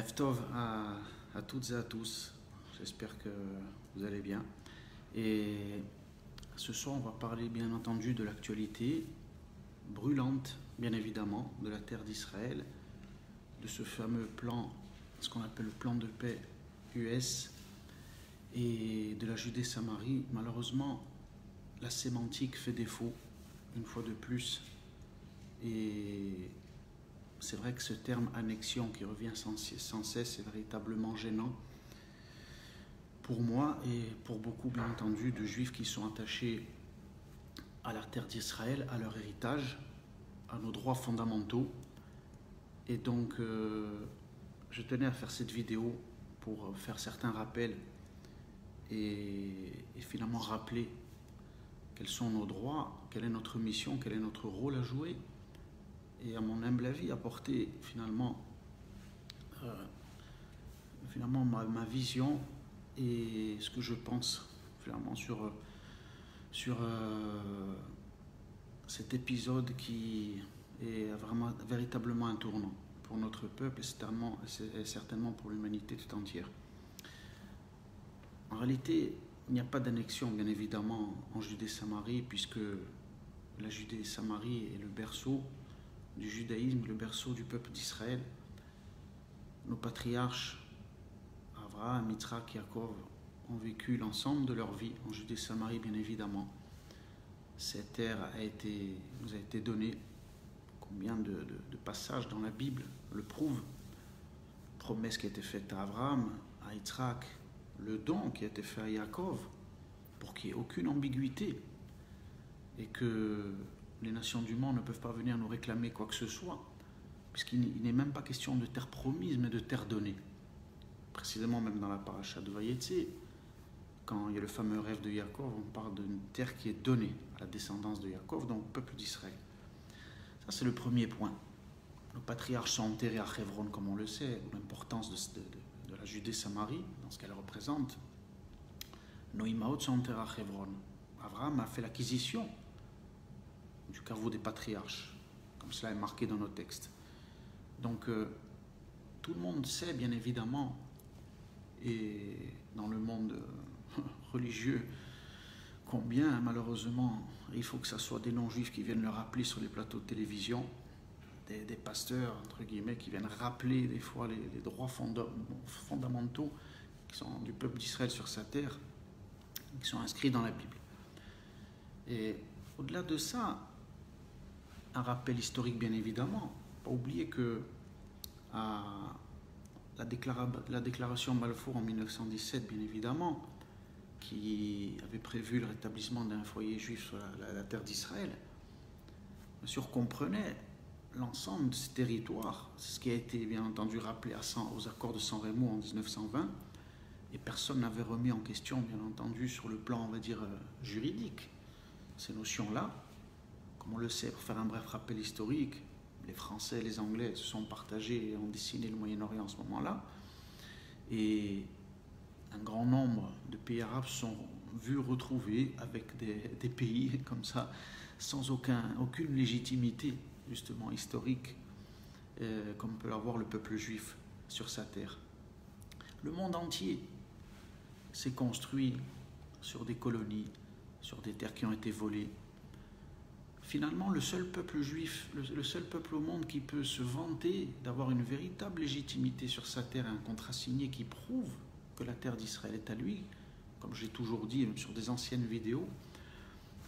Erev Tov à toutes et à tous. J'espère que vous allez bien. Et ce soir, on va parler bien entendu de l'actualité brûlante, bien évidemment, de la terre d'Israël, de ce fameux plan, ce qu'on appelle le plan de paix US, et de la Judée-Samarie. Malheureusement, la sémantique fait défaut, une fois de plus. Et c'est vrai que ce terme annexion qui revient sans cesse est véritablement gênant pour moi et pour beaucoup, bien entendu, de juifs qui sont attachés à la terre d'Israël, à leur héritage, à nos droits fondamentaux. Et donc, je tenais à faire cette vidéo pour faire certains rappels et finalement rappeler quels sont nos droits, quelle est notre mission, quel est notre rôle à jouer, et à mon humble avis apporter finalement ma vision et ce que je pense finalement sur cet épisode qui est vraiment véritablement un tournant pour notre peuple et certainement pour l'humanité tout entière. En réalité, il n'y a pas d'annexion, bien évidemment, en Judée-Samarie, puisque la Judée-Samarie est le berceau du judaïsme, le berceau du peuple d'Israël. Nos patriarches, Abraham, Yitzhak, Yaakov, ont vécu l'ensemble de leur vie en Judée-Samarie, bien évidemment. Cette terre nous a été donnée. Combien de passages dans la Bible le prouvent. Promesse qui a été faite à Abraham, à Yitzhak, le don qui a été fait à Yaakov, pour qu'il n'y ait aucune ambiguïté et que les nations du monde ne peuvent pas venir nous réclamer quoi que ce soit, puisqu'il n'est même pas question de terre promise, mais de terre donnée. Précisément, même dans la paracha de Vayetze, quand il y a le fameux rêve de Yaakov, on parle d'une terre qui est donnée à la descendance de Yaakov, donc au peuple d'Israël. Ça, c'est le premier point. Nos patriarches sont enterrés à Hebron, comme on le sait, l'importance de la Judée-Samarie, dans ce qu'elle représente. Nos Imaot sont enterrés à Hebron. Abraham a fait l'acquisition du caveau des patriarches, comme cela est marqué dans nos textes. Donc, tout le monde sait, bien évidemment, et dans le monde religieux, combien, malheureusement, il faut que ce soit des non-juifs qui viennent le rappeler sur les plateaux de télévision, des pasteurs, entre guillemets, qui viennent rappeler des fois les droits fondamentaux qui sont du peuple d'Israël sur sa terre, qui sont inscrits dans la Bible. Et au-delà de ça, un rappel historique, bien évidemment. Pas oublier que la déclaration Balfour en 1917, bien évidemment, qui avait prévu le rétablissement d'un foyer juif sur la terre d'Israël, bien sûr comprenait l'ensemble de ces territoires. C'est ce qui a été bien entendu rappelé aux accords de San Remo en 1920, et personne n'avait remis en question, bien entendu, sur le plan, on va dire, juridique, ces notions-là. Comme on le sait, pour faire un bref rappel historique, les Français et les Anglais se sont partagés et ont dessiné le Moyen-Orient à ce moment-là. Et un grand nombre de pays arabes se sont vus retrouver avec des pays comme ça, sans aucune légitimité, justement, historique, comme peut l'avoir le peuple juif sur sa terre. Le monde entier s'est construit sur des colonies, sur des terres qui ont été volées. Finalement, le seul peuple juif, le seul peuple au monde qui peut se vanter d'avoir une véritable légitimité sur sa terre et un contrat signé qui prouve que la terre d'Israël est à lui, comme j'ai toujours dit, même sur des anciennes vidéos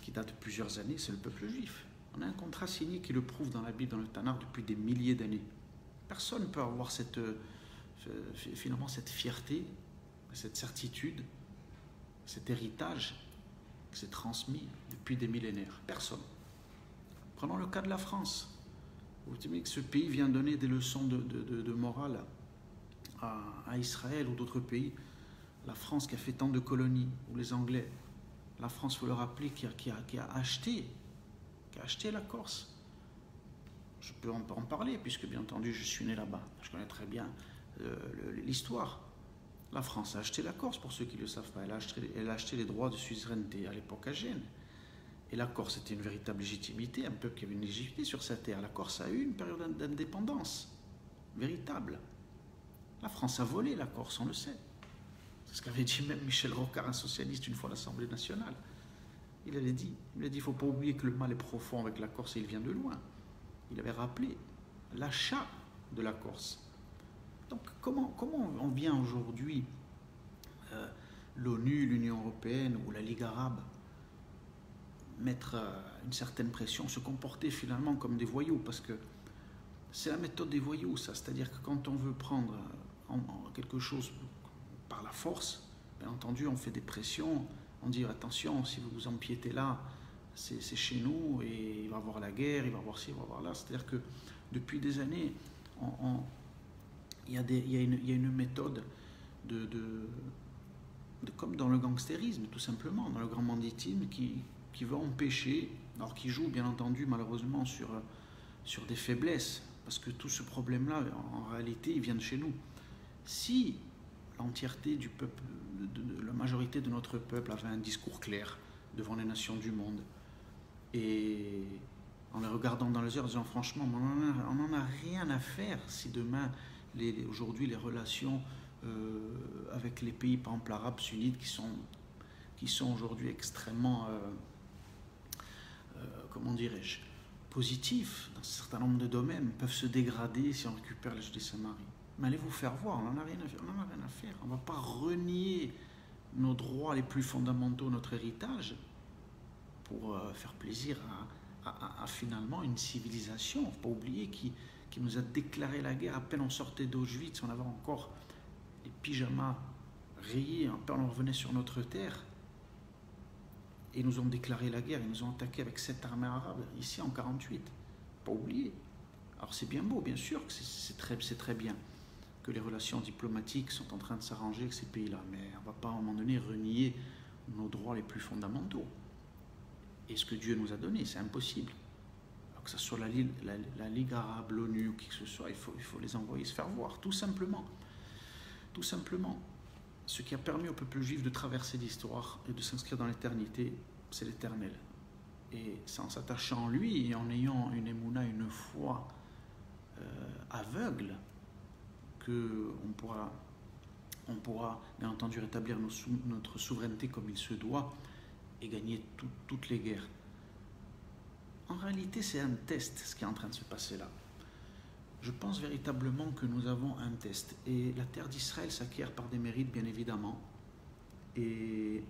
qui datent de plusieurs années, c'est le peuple juif. On a un contrat signé qui le prouve dans la Bible, dans le Tanakh, depuis des milliers d'années. Personne ne peut avoir finalement cette fierté, cette certitude, cet héritage qui s'est transmis depuis des millénaires. Personne. Prenons le cas de la France. Vous savez que ce pays vient donner des leçons de morale à Israël ou d'autres pays. La France qui a fait tant de colonies, ou les Anglais. La France, il faut le rappeler, qui a acheté la Corse. Je peux en parler, puisque bien entendu, je suis né là-bas. Je connais très bien l'histoire. La France a acheté la Corse, pour ceux qui ne le savent pas. Elle a acheté les droits de suzeraineté à l'époque à Gênes. Et la Corse était une véritable légitimité, un peuple qui avait une légitimité sur sa terre. La Corse a eu une période d'indépendance véritable. La France a volé la Corse, on le sait. C'est ce qu'avait dit même Michel Rocard, un socialiste, une fois à l'Assemblée nationale. Il avait dit, il ne faut pas oublier que le mal est profond avec la Corse et il vient de loin. Il avait rappelé l'achat de la Corse. Donc comment on vient aujourd'hui, l'ONU, l'Union européenne ou la Ligue arabe, mettre une certaine pression, se comporter finalement comme des voyous, parce que c'est la méthode des voyous, ça. C'est-à-dire que quand on veut prendre quelque chose par la force, bien entendu, on fait des pressions, on dit attention, si vous vous empiétez là, c'est chez nous, et il va y avoir la guerre, il va y avoir ci, il va y avoir là. C'est-à-dire que depuis des années, il y a une méthode comme dans le gangstérisme, tout simplement, dans le grand banditisme, qui va empêcher, alors qui joue bien entendu malheureusement sur des faiblesses, parce que tout ce problème-là, en réalité, il vient de chez nous. Si l'entièreté du peuple, la majorité de notre peuple avait un discours clair devant les nations du monde, et en les regardant dans les yeux, en disant franchement, on n'en a rien à faire si demain, aujourd'hui, les relations avec les pays, par exemple, arabes sunnites, qui sont aujourd'hui extrêmement, comment dirais-je, positifs dans un certain nombre de domaines, peuvent se dégrader si on récupère les Judée-Samarie. Mais allez vous faire voir, on n'en a rien à faire. On ne va pas renier nos droits les plus fondamentaux, notre héritage, pour faire plaisir à finalement une civilisation. Il ne faut pas oublier qui nous a déclaré la guerre à peine on sortait d'Auschwitz, on avait encore les pyjamas rayés, à peine on revenait sur notre terre. Et ils nous ont déclaré la guerre, ils nous ont attaqué avec 7 armées arabes, ici en 1948. Pas oublier. Alors c'est bien beau, bien sûr que c'est très bien que les relations diplomatiques sont en train de s'arranger avec ces pays-là, mais on ne va pas à un moment donné renier nos droits les plus fondamentaux. Et ce que Dieu nous a donné, c'est impossible. Alors que ce soit la Ligue arabe, l'ONU ou qui que ce soit, il faut les envoyer se faire voir, tout simplement. Tout simplement. Ce qui a permis au peuple juif de traverser l'histoire et de s'inscrire dans l'éternité, c'est l'Éternel. Et c'est en s'attachant en lui et en ayant une émouna, une foi aveugle, qu'on pourra bien entendu rétablir notre souveraineté comme il se doit et gagner toutes les guerres. En réalité, c'est un test ce qui est en train de se passer là. Je pense véritablement que nous avons un test. Et la terre d'Israël s'acquiert par des mérites, bien évidemment. Et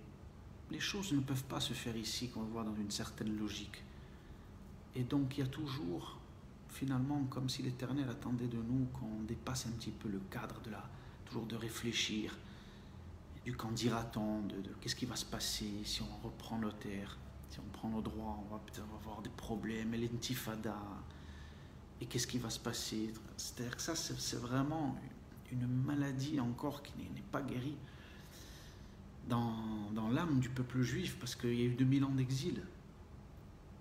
les choses ne peuvent pas se faire ici, qu'on le voit dans une certaine logique. Et donc, il y a toujours, finalement, comme si l'Éternel attendait de nous qu'on dépasse un petit peu le cadre toujours de réfléchir, du qu'en dira-t-on, de qu'est-ce qui va se passer si on reprend nos terres, si on prend nos droits, on va peut-être avoir des problèmes, et l'intifada. Et qu'est-ce qui va se passer? C'est-à-dire que ça, c'est vraiment une maladie encore qui n'est pas guérie dans l'âme du peuple juif, parce qu'il y a eu 2000 ans d'exil.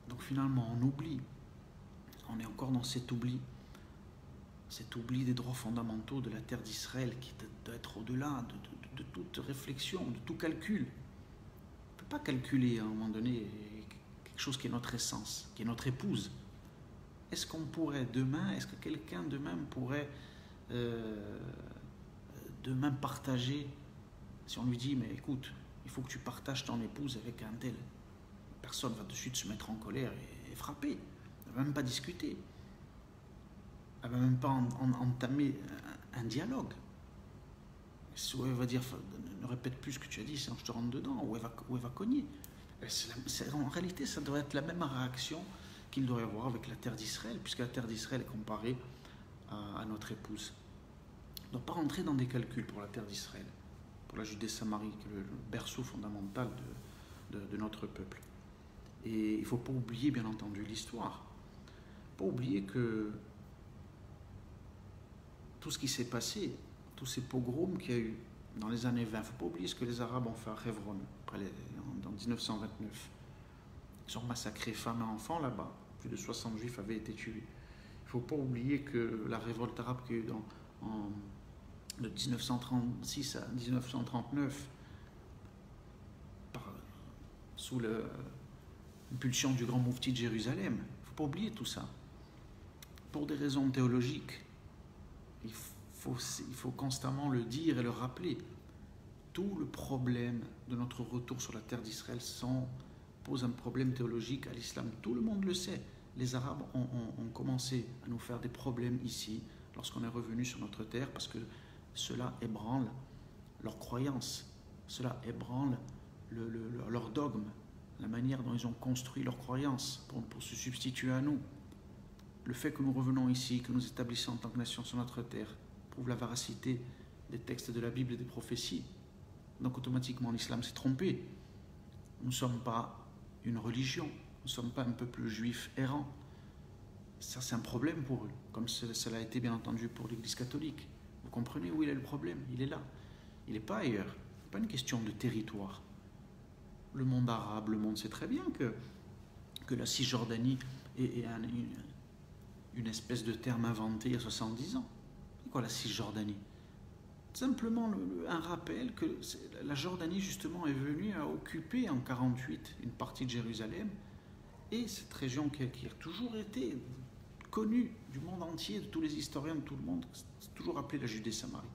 Donc finalement, on oublie. On est encore dans cet oubli des droits fondamentaux de la terre d'Israël, qui doit être au-delà de toute réflexion, de tout calcul. On ne peut pas calculer à un moment donné quelque chose qui est notre essence, qui est notre épouse. Est-ce qu'on pourrait demain, est-ce que quelqu'un demain pourrait demain partager, si on lui dit, mais écoute, il faut que tu partages ton épouse avec un tel, personne va de suite se mettre en colère et frapper, elle ne va même pas discuter, elle ne va même pas entamer un dialogue. Soit elle va dire, ne répète plus ce que tu as dit, sinon je te rentre dedans, ou elle va cogner. En réalité, ça doit être la même réaction qu'il devrait y avoir avec la terre d'Israël, puisque la terre d'Israël est comparée à notre épouse. On ne doit pas rentrer dans des calculs pour la terre d'Israël, pour la Judée-Samarie, qui est le berceau fondamental de notre peuple. Et il ne faut pas oublier, bien entendu, l'histoire. Il ne faut pas oublier que tout ce qui s'est passé, tous ces pogroms qu'il y a eu dans les années 20, il ne faut pas oublier ce que les Arabes ont fait à Hebron, en 1929. Ils ont massacré femmes et enfants là-bas. Plus de 60 juifs avaient été tués. Il ne faut pas oublier que la révolte arabe qu'il y a eu de 1936 à 1939, sous l'impulsion du grand moufti de Jérusalem, il ne faut pas oublier tout ça. Pour des raisons théologiques, il il faut constamment le dire et le rappeler. Tout le problème de notre retour sur la terre d'Israël pose un problème théologique à l'islam. Tout le monde le sait. Les Arabes ont commencé à nous faire des problèmes ici, lorsqu'on est revenu sur notre terre, parce que cela ébranle leur croyance, cela ébranle leur dogme, la manière dont ils ont construit leur croyance pour se substituer à nous. Le fait que nous revenons ici, que nous établissons en tant que nation sur notre terre, prouve la véracité des textes de la Bible et des prophéties. Donc automatiquement l'islam s'est trompé. Nous ne sommes pas une religion, nous ne sommes pas un peuple juif errant. Ça c'est un problème pour eux, comme cela a été bien entendu pour l'Église catholique. Vous comprenez où il est le problème? Il est là. Il n'est pas ailleurs. Ce n'est pas une question de territoire. Le monde arabe, le monde sait très bien que la Cisjordanie est une espèce de terme inventé il y a 70 ans. C'est quoi la Cisjordanie? Simplement un rappel que la Jordanie justement est venue à occuper en 48 une partie de Jérusalem, et cette région qui a toujours été connue du monde entier, de tous les historiens, de tout le monde, c'est toujours appelé la Judée-Samarie.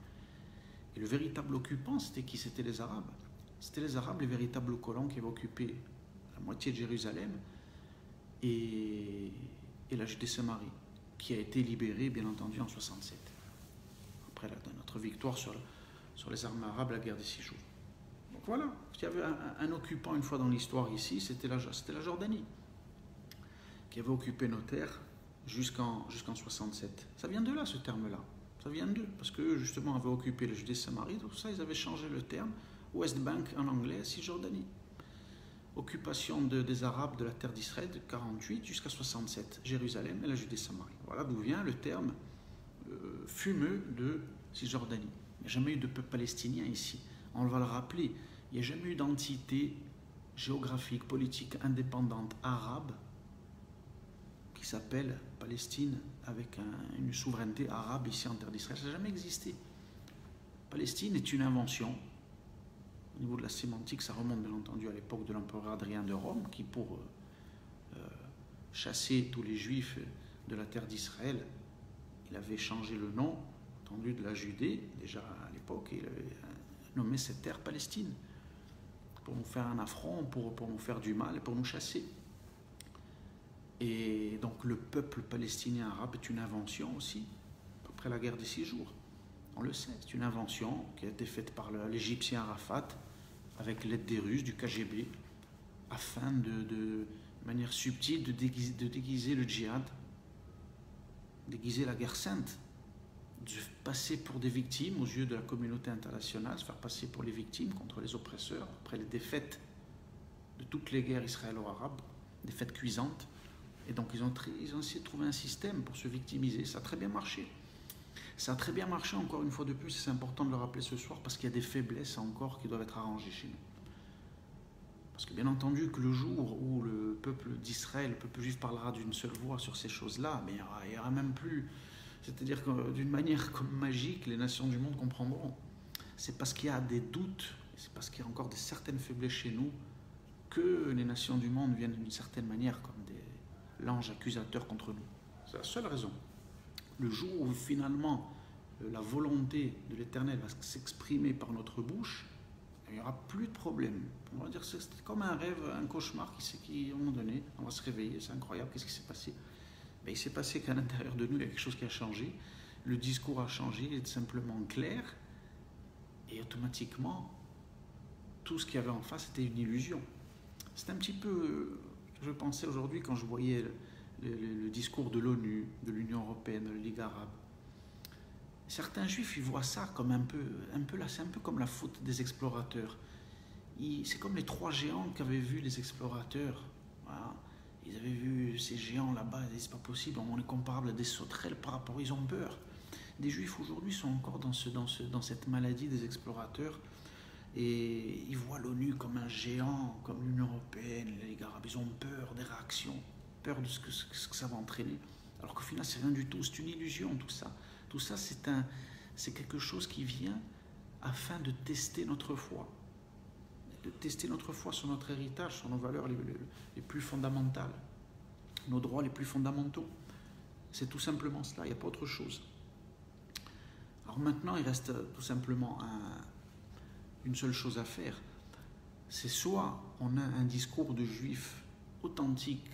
Et le véritable occupant, c'était qui? C'était les Arabes. C'était les Arabes, les véritables colons qui avaient occupé la moitié de Jérusalem et la Judée-Samarie, qui a été libérée bien entendu en 67. Après notre victoire sur les armées arabes, la guerre des 6 jours. Donc voilà, il y avait un occupant une fois dans l'histoire ici, c'était la Jordanie, qui avait occupé nos terres jusqu'en 67. Ça vient de là, ce terme-là. Ça vient d'eux, parce qu'eux, justement, avaient occupé la Judée-Samarie, tout ça, ils avaient changé le terme, West Bank en anglais, Cisjordanie. Occupation des Arabes de la terre d'Israël de 48 jusqu'à 67, Jérusalem et la Judée-Samarie. Voilà d'où vient le terme fumeux de Cisjordanie. Il n'y a jamais eu de peuple palestinien ici. On va le rappeler, il n'y a jamais eu d'entité géographique, politique, indépendante arabe qui s'appelle Palestine avec une souveraineté arabe ici en terre d'Israël. Ça n'a jamais existé. Palestine est une invention. Au niveau de la sémantique, ça remonte bien entendu à l'époque de l'empereur Adrien de Rome, qui pour chasser tous les juifs de la terre d'Israël, il avait changé le nom, entendu, de la Judée, déjà à l'époque, et il avait nommé cette terre Palestine, pour nous faire un affront, pour nous faire du mal et pour nous chasser. Et donc le peuple palestinien arabe est une invention aussi, après la guerre des 6 jours. On le sait, c'est une invention qui a été faite par l'Égyptien Arafat, avec l'aide des Russes, du KGB, afin de manière subtile de déguiser le djihad, déguiser la guerre sainte, de passer pour des victimes aux yeux de la communauté internationale, se faire passer pour les victimes contre les oppresseurs, après les défaites de toutes les guerres israélo-arabes, défaites cuisantes. Et donc ils ont essayé de trouver un système pour se victimiser. Ça a très bien marché. Ça a très bien marché encore une fois de plus, et c'est important de le rappeler ce soir, parce qu'il y a des faiblesses encore qui doivent être arrangées chez nous. Parce que bien entendu que le jour où le peuple d'Israël, le peuple juif parlera d'une seule voix sur ces choses-là, mais il n'y aura même plus... C'est-à-dire que d'une manière comme magique, les nations du monde comprendront. C'est parce qu'il y a des doutes, c'est parce qu'il y a encore certaines faiblesses chez nous, que les nations du monde viennent d'une certaine manière comme l'ange accusateur contre nous. C'est la seule raison. Le jour où finalement la volonté de l'Éternel va s'exprimer par notre bouche, il n'y aura plus de problème. On va dire que c'est comme un rêve, un cauchemar qui, à un moment donné, on va se réveiller, c'est incroyable, qu'est-ce qui s'est passé? Ben, il s'est passé qu'à l'intérieur de nous, il y a quelque chose qui a changé, le discours a changé, il est simplement clair, et automatiquement, tout ce qu'il y avait en face était une illusion. C'est un petit peu, je pensais aujourd'hui quand je voyais le discours de l'ONU, de l'Union européenne, de la Ligue arabe. Certains juifs, ils voient ça comme un peu là, c'est un peu comme la faute des explorateurs. C'est comme les 3 géants qu'avaient vu les explorateurs. Voilà. Ils avaient vu ces géants là-bas, ils disaient c'est pas possible, on est comparable à des sauterelles par rapport, ils ont peur. Des juifs aujourd'hui sont encore dans cette maladie des explorateurs, et ils voient l'ONU comme un géant, comme l'Union européenne, la Ligue arabe. Ils ont peur des réactions, peur de ce que ça va entraîner. Alors qu'au final, c'est rien du tout, c'est une illusion tout ça. Tout ça, c'est quelque chose qui vient afin de tester notre foi. De tester notre foi sur notre héritage, sur nos valeurs les plus fondamentales, nos droits les plus fondamentaux. C'est tout simplement cela, il n'y a pas autre chose. Alors maintenant, il reste tout simplement une seule chose à faire. C'est soit on a un discours de juif authentique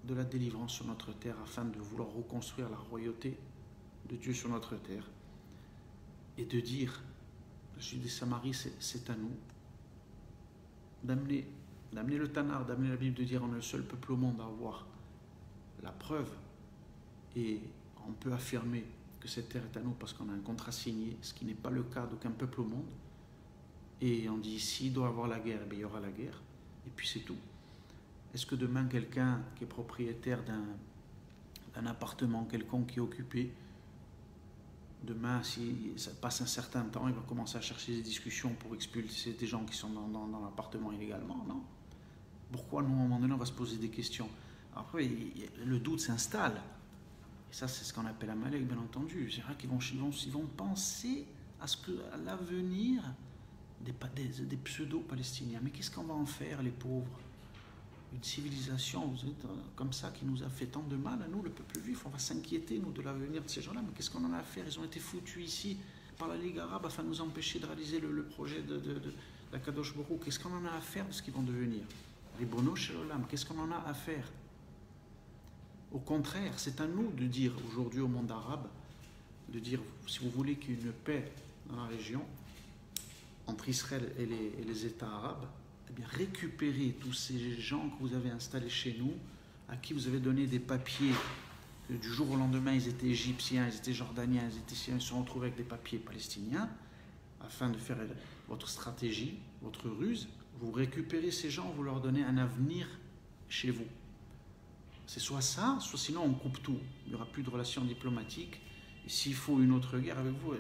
de la délivrance sur notre terre afin de vouloir reconstruire la royauté de Dieu sur notre terre et de dire, la Judée-Samarie, c'est à nous d'amener le Tanakh, d'amener la Bible, de dire on est le seul peuple au monde à avoir la preuve et on peut affirmer que cette terre est à nous parce qu'on a un contrat signé, ce qui n'est pas le cas d'aucun peuple au monde. Et on dit, s'il doit y avoir la guerre, il y aura la guerre. Et puis c'est tout. Est-ce que demain, quelqu'un qui est propriétaire d'un appartement quelconque qui est occupé, demain, si ça passe un certain temps, il va commencer à chercher des discussions pour expulser des gens qui sont dans l'appartement illégalement? Non. Pourquoi nous, à un moment donné, on va se poser des questions? Après, le doute s'installe. Et ça, c'est ce qu'on appelle Amalek, bien entendu. C'est vrai qu'ils vont penser à l'avenir des pseudo-palestiniens. Mais qu'est-ce qu'on va en faire, les pauvres? Une civilisation comme ça qui nous a fait tant de mal à nous, le peuple juif. On va s'inquiéter, nous, de l'avenir de ces gens-là. Mais qu'est-ce qu'on en a à faire? Ils ont été foutus ici par la Ligue arabe afin de nous empêcher de réaliser le projet de la Kadosh Baruch Hu. Qu'est-ce qu'on en a à faire de ce qu'ils vont devenir? Les Bono Shelolam, qu'est-ce qu'on en a à faire? Au contraire, c'est à nous de dire aujourd'hui au monde arabe, de dire, si vous voulez qu'il y ait une paix dans la région, entre Israël et les États arabes, eh bien, récupérez tous ces gens que vous avez installés chez nous, à qui vous avez donné des papiers, que du jour au lendemain, ils étaient égyptiens, ils étaient jordaniens, ils se sont retrouvés avec des papiers palestiniens, afin de faire votre stratégie, votre ruse. Vous récupérez ces gens, vous leur donnez un avenir chez vous. C'est soit ça, soit sinon on coupe tout. Il n'y aura plus de relations diplomatiques. Et s'il faut une autre guerre avec vous,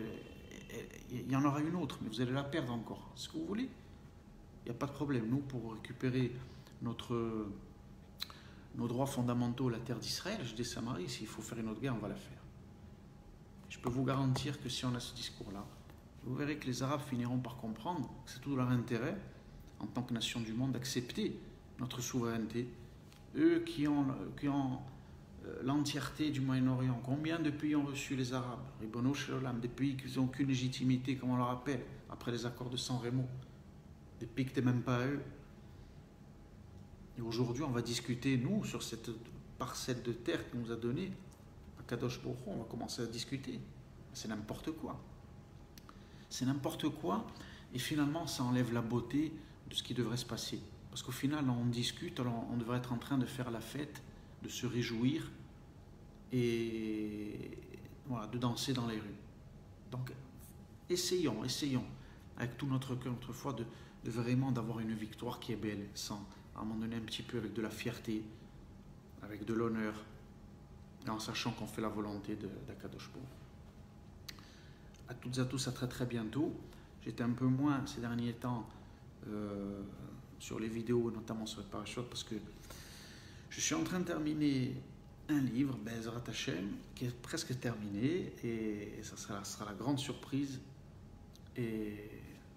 il y en aura une autre, mais vous allez la perdre encore. C'est ce que vous voulez. Il n'y a pas de problème. Nous, pour récupérer nos droits fondamentaux, la terre d'Israël, je dis Samarie, s'il faut faire une autre guerre, on va la faire. Je peux vous garantir que si on a ce discours-là, vous verrez que les Arabes finiront par comprendre que c'est tout leur intérêt, en tant que nation du monde, d'accepter notre souveraineté. Eux qui ont l'entièreté du Moyen-Orient, combien de pays ont reçu les Arabes? Ribono Shelolam, des pays qui n'ont aucune légitimité, comme on le rappelle, après les accords de San Remo, des pays qui n'étaient même pas à eux. Et aujourd'hui, on va discuter, nous, sur cette parcelle de terre qu'on nous a donnée, à Kadosh Baruch Hu, on va commencer à discuter. C'est n'importe quoi. C'est n'importe quoi, et finalement, ça enlève la beauté de ce qui devrait se passer. Parce qu'au final, on discute, alors on devrait être en train de faire la fête, de se réjouir et voilà, de danser dans les rues. Donc, essayons, avec tout notre cœur, notre foi, de vraiment d'avoir une victoire qui est belle, sans à un moment donné un petit peu avec de la fierté, avec de l'honneur, et en sachant qu'on fait la volonté d'Akadosh Baruch Hu. À toutes et à tous, à très très bientôt. J'étais un peu moins ces derniers temps sur les vidéos, notamment sur les parachutes, parce que je suis en train de terminer un livre, Be'ezrat Hashem, qui est presque terminé, et ça sera la grande surprise, et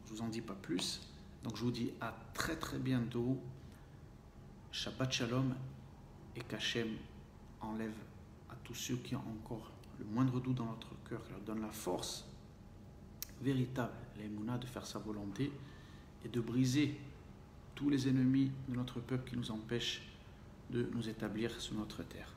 je vous en dis pas plus. Donc je vous dis à très très bientôt. Shabbat Shalom, et qu'Hachem enlève à tous ceux qui ont encore le moindre doute dans notre cœur, qui leur donne la force véritable, l'émouna, de faire sa volonté et de briser tous les ennemis de notre peuple qui nous empêchent de nous établir sur notre terre.